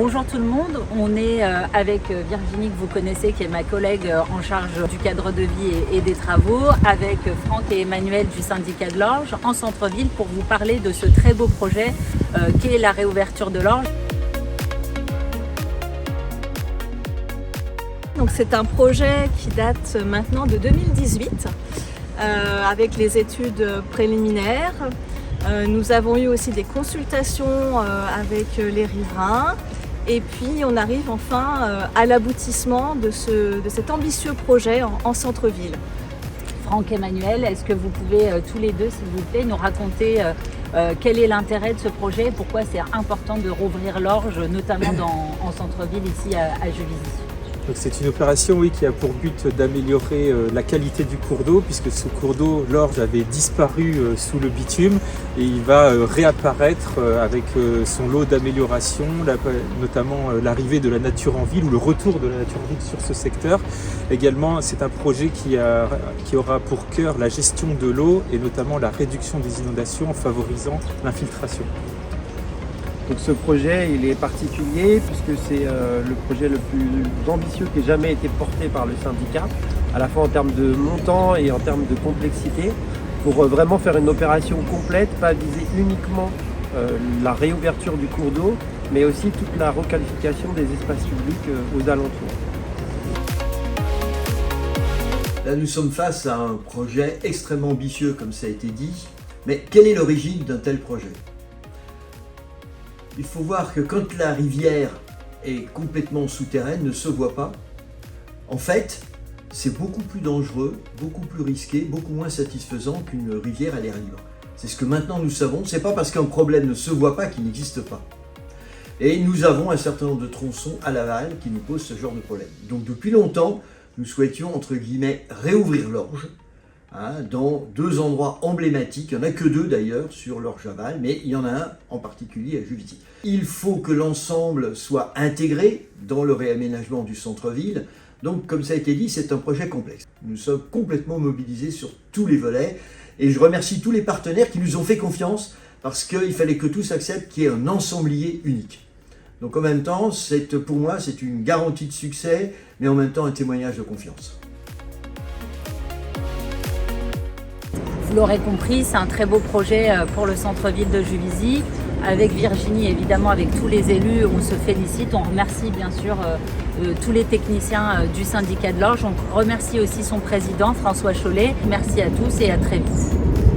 Bonjour tout le monde, on est avec Virginie que vous connaissez qui est ma collègue en charge du cadre de vie et des travaux, avec Franck et Emmanuel du syndicat de l'Orge en centre-ville pour vous parler de ce très beau projet qu'est la réouverture de l'Orge. Donc c'est un projet qui date maintenant de 2018 avec les études préliminaires. Nous avons eu aussi des consultations avec les riverains et puis on arrive enfin à l'aboutissement de cet ambitieux projet en centre-ville. Franck et Emmanuel, est-ce que vous pouvez tous les deux, s'il vous plaît, nous raconter quel est l'intérêt de ce projet et pourquoi c'est important de rouvrir l'Orge, notamment en centre-ville ici à Juvisy? C'est une opération qui a pour but d'améliorer la qualité du cours d'eau, puisque ce cours d'eau, l'Orge, avait disparu sous le bitume et il va réapparaître avec son lot d'améliorations, notamment l'arrivée de la nature en ville ou le retour de la nature en ville sur ce secteur. Également, c'est un projet qui aura pour cœur la gestion de l'eau et notamment la réduction des inondations en favorisant l'infiltration. Donc ce projet il est particulier puisque c'est le projet le plus ambitieux qui ait jamais été porté par le syndicat, à la fois en termes de montant et en termes de complexité, pour vraiment faire une opération complète, pas viser uniquement la réouverture du cours d'eau, mais aussi toute la requalification des espaces publics aux alentours. Là nous sommes face à un projet extrêmement ambitieux comme ça a été dit, mais quelle est l'origine d'un tel projet ? Il faut voir que quand la rivière est complètement souterraine, ne se voit pas, en fait, c'est beaucoup plus dangereux, beaucoup plus risqué, beaucoup moins satisfaisant qu'une rivière à l'air libre. C'est ce que maintenant nous savons, c'est pas parce qu'un problème ne se voit pas qu'il n'existe pas. Et nous avons un certain nombre de tronçons à l'aval qui nous posent ce genre de problème. Donc depuis longtemps, nous souhaitions, entre guillemets, réouvrir l'Orge, dans deux endroits emblématiques, il n'y en a que deux d'ailleurs sur l'Orge aval, mais il y en a un en particulier à Juvisy. Il faut que l'ensemble soit intégré dans le réaménagement du centre-ville, donc comme ça a été dit, c'est un projet complexe. Nous sommes complètement mobilisés sur tous les volets, et je remercie tous les partenaires qui nous ont fait confiance, parce qu'il fallait que tous acceptent qu'il y ait un ensemblier unique. Donc en même temps, pour moi, c'est une garantie de succès, mais en même temps un témoignage de confiance. Vous l'aurez compris, c'est un très beau projet pour le centre-ville de Juvisy. Avec Virginie, évidemment, avec tous les élus, on se félicite. On remercie bien sûr tous les techniciens du syndicat de l'Orge. On remercie aussi son président, François Chollet. Merci à tous et à très vite.